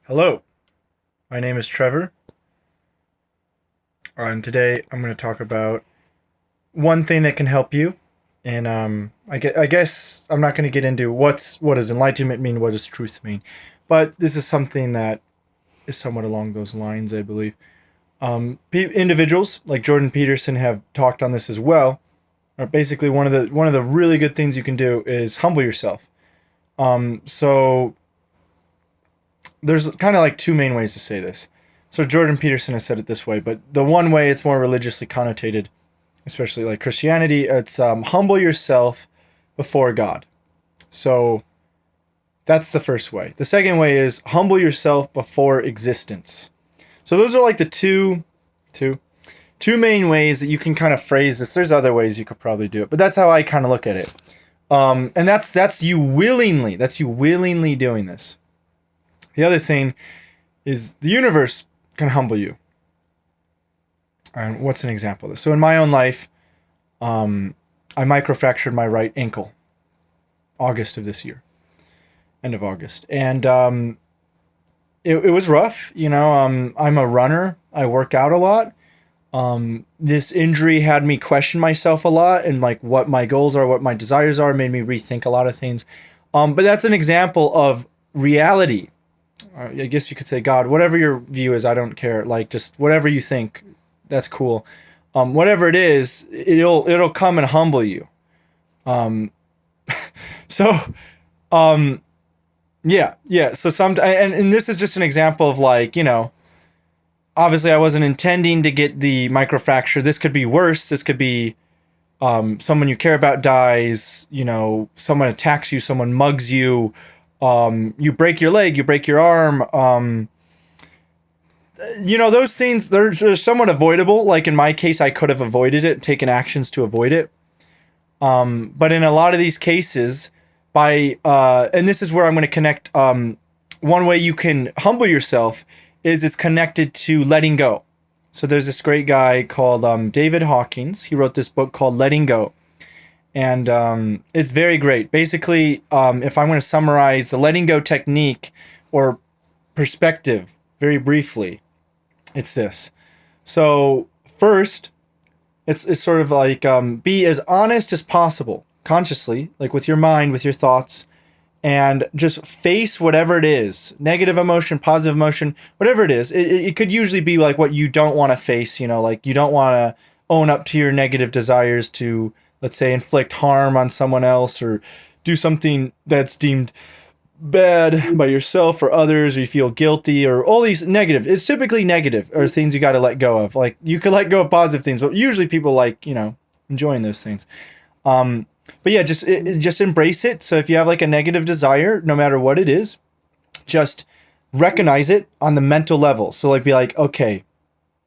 Hello, my name is Trevor, and today I'm going to talk about one thing that can help you. And I guess I'm not going to get into what does enlightenment mean, what does truth mean, but this is something that is somewhat along those lines, I believe. Individuals like Jordan Peterson have talked on this as well. Basically, one of the really good things you can do is humble yourself. So there's kind of like two main ways to say this. So Jordan Peterson has said it this way, but the one way it's more religiously connotated, especially like Christianity, it's humble yourself before God. So that's the first way. The second way is humble yourself before existence. So those are like the two main ways that you can kind of phrase this. There's other ways you could probably do it, but that's how I kind of look at it. And that's you willingly. That's you willingly doing this. The other thing is the universe can humble you. And what's an example of this? So in my own life, I microfractured my right ankle, August of this year, end of August, and it was rough. I'm a runner. I work out a lot. This injury had me question myself a lot and like what my goals are, what my desires are, made me rethink a lot of things. But that's an example of reality. I guess you could say God, whatever your view is, I don't care. Like just whatever you think, that's cool. Whatever it is, it'll come and humble you. So, yeah. So and this is just an example of like, obviously I wasn't intending to get the microfracture. This could be worse. This could be someone you care about dies. Someone attacks you. Someone mugs you. You break your leg, you break your arm. Those things, they're somewhat avoidable. Like in my case, I could have avoided it, taken actions to avoid it. But in a lot of these cases, and this is where I'm going to connect, one way you can humble yourself is it's connected to letting go. So there's this great guy called David Hawkins. He wrote this book called Letting Go. And it's very great. Basically, if I'm going to summarize the letting go technique or perspective very briefly, it's this. So first, it's sort of like be as honest as possible, consciously, like with your mind, with your thoughts, and just face whatever it is, negative emotion, positive emotion, whatever it is. It could usually be like what you don't want to face, like you don't want to own up to your negative desires to, let's say, inflict harm on someone else or do something that's deemed bad by yourself or others, or you feel guilty, or all these negative. It's typically negative or things you got to let go of. Like you could let go of positive things, but usually people like, enjoying those things. But yeah, just embrace it. So if you have like a negative desire, no matter what it is, just recognize it on the mental level. So like be like, okay,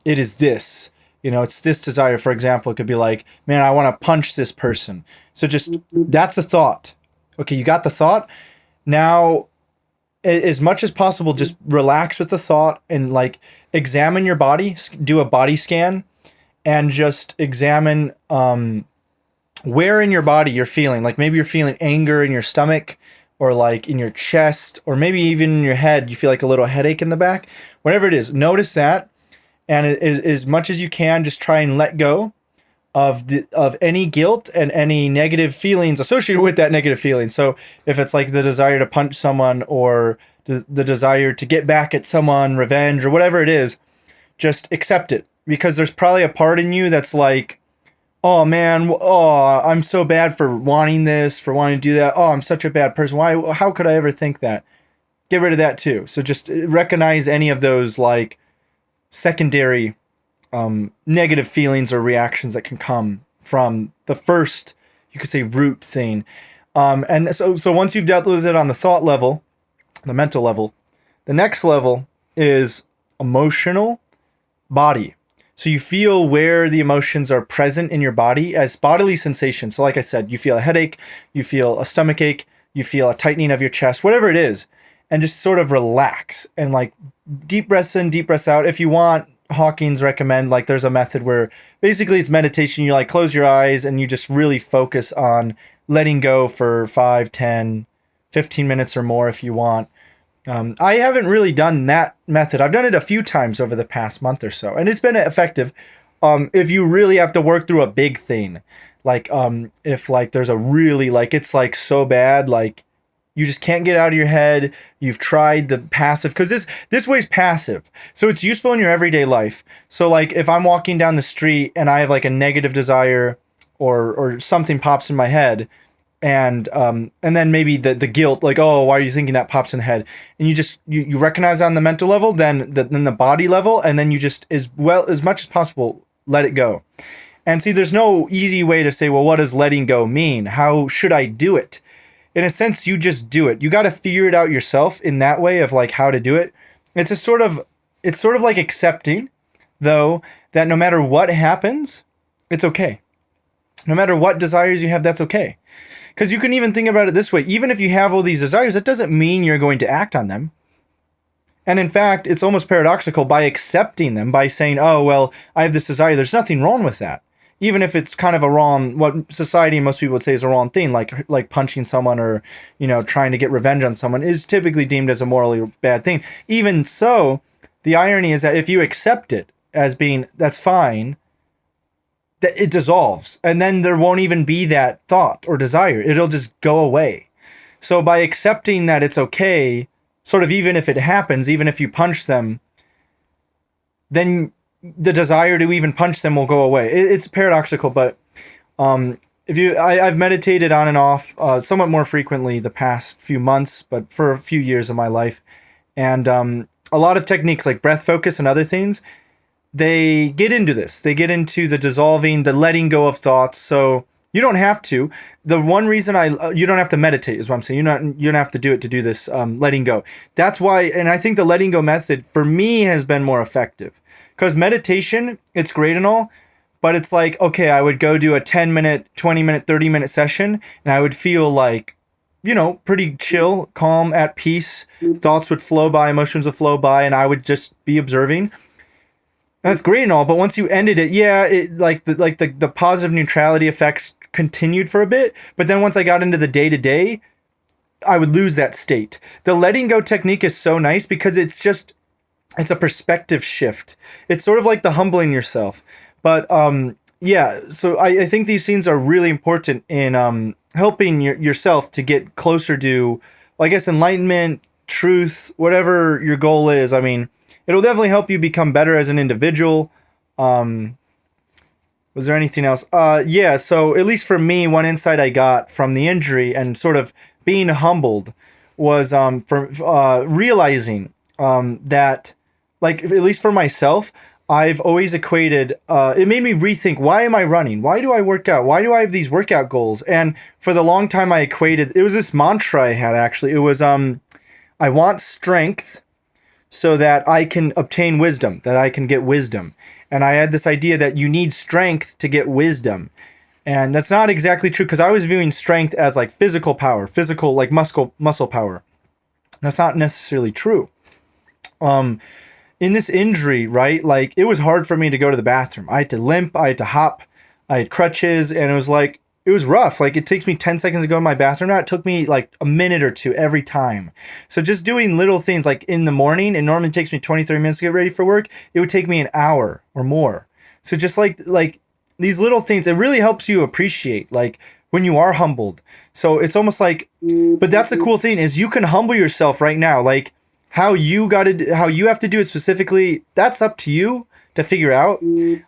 it is this. It's this desire. For example, it could be like, man, I want to punch this person. So just, that's a thought. Okay, you got the thought. Now, as much as possible, just relax with the thought and like examine your body, do a body scan, and just examine where in your body you're feeling. Like maybe you're feeling anger in your stomach or like in your chest, or maybe even in your head, you feel like a little headache in the back. Whatever it is, notice that. And as much as you can, just try and let go of any guilt and any negative feelings associated with that negative feeling. So if it's like the desire to punch someone or the desire to get back at someone, revenge, or whatever it is, just accept it. Because there's probably a part in you that's like, oh man, I'm so bad for wanting this, for wanting to do that. Oh, I'm such a bad person. Why? How could I ever think that? Get rid of that too. So just recognize any of those like secondary negative feelings or reactions that can come from the first, you could say, root thing. And so once you've dealt with it on the thought level, the mental level, the next level is emotional body. So you feel where the emotions are present in your body as bodily sensations. So like I said, you feel a headache, you feel a stomach ache, you feel a tightening of your chest, whatever it is, and just sort of relax and like deep breaths in, deep breaths out. If you want, Hawkins recommend, like there's a method where basically it's meditation. You like close your eyes and you just really focus on letting go for 5, 10, 15 minutes or more if you want. I haven't really done that method. I've done it a few times over the past month or so, and it's been effective. If you really have to work through a big thing, like if like there's a really like it's like so bad, like you just can't get out of your head. You've tried the passive, because this way's passive, so it's useful in your everyday life. So like if I'm walking down the street and I have like a negative desire, or something pops in my head, and then maybe the guilt, like, oh, why are you thinking that, pops in the head, and you just you recognize on the mental level, then the body level, and then you just as much as possible let it go. And see, there's no easy way to say, well, what does letting go mean? How should I do it? In a sense, you just do it. You got to figure it out yourself in that way of like how to do it. It's sort of like accepting, though, that no matter what happens, it's okay. No matter what desires you have, that's okay. Because you can even think about it this way. Even if you have all these desires, that doesn't mean you're going to act on them. And in fact, it's almost paradoxical. By accepting them, by saying, oh, well, I have this desire, there's nothing wrong with that. Even if it's kind of a wrong, what society and most people would say is a wrong thing, like punching someone, or, trying to get revenge on someone, is typically deemed as a morally bad thing. Even so, the irony is that if you accept it as being, that's fine, that it dissolves, and then there won't even be that thought or desire. It'll just go away. So by accepting that it's okay, sort of, even if it happens, even if you punch them, then the desire to even punch them will go away. It's paradoxical, but I've meditated on and off somewhat more frequently the past few months, but for a few years of my life, and a lot of techniques like breath focus and other things, they get into this. They get into the dissolving, the letting go of thoughts. So you don't have to. The one reason you don't have to meditate is what I'm saying. You don't have to do it to do this letting go. That's why, and I think the letting go method for me has been more effective. Because meditation, it's great and all, but it's like, okay, I would go do a 10-minute, 20-minute, 30-minute session, and I would feel like, pretty chill, calm, at peace. Thoughts would flow by, emotions would flow by, and I would just be observing. That's great and all, but once you ended it, yeah, the positive neutrality effects continued for a bit, but then once I got into the day-to-day, I would lose that state. The letting go technique is so nice because it's a perspective shift. It's sort of like the humbling yourself. But yeah, so I think these things are really important in helping yourself to get closer to, I guess, enlightenment, truth, whatever your goal is. I mean, it'll definitely help you become better as an individual. Was there anything else? Yeah, so at least for me, one insight I got from the injury and sort of being humbled was for realizing that, like, at least for myself, I've always equated, it made me rethink, why am I running? Why do I work out? Why do I have these workout goals? And for the long time I equated, it was this mantra I had actually. It was, I want strength so that I can obtain wisdom, that I can get wisdom. And I had this idea that you need strength to get wisdom. And that's not exactly true, because I was viewing strength as like physical power, like muscle power. That's not necessarily true. In this injury, right, like, it was hard for me to go to the bathroom. I had to limp, I had to hop, I had crutches, and it was rough. Like, it takes me 10 seconds to go to my bathroom now. It took me like a minute or two every time. So just doing little things, like in the morning, it normally takes me 20, 30 minutes to get ready for work. It would take me an hour or more. So just like these little things, it really helps you appreciate, like, when you are humbled. So it's almost like, but that's the cool thing, is you can humble yourself right now. Like, how you have to do it specifically, that's up to you to figure out.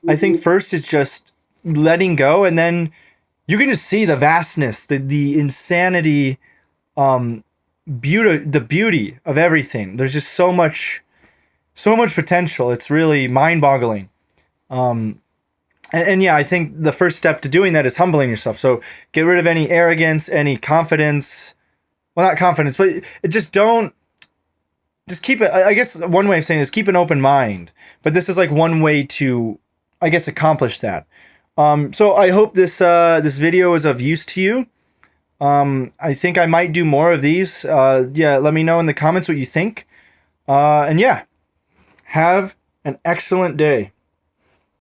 I think first is just letting go, and then you can just see the vastness, the insanity, the beauty of everything. There's just so much potential. It's really mind-boggling. And yeah, I think the first step to doing that is humbling yourself. So get rid of any arrogance, any confidence. Well, not confidence, but just keep it. I guess one way of saying it is keep an open mind. But this is like one way to, I guess, accomplish that. So I hope this video is of use to you. I think I might do more of these. Yeah, let me know in the comments what you think. And yeah, have an excellent day.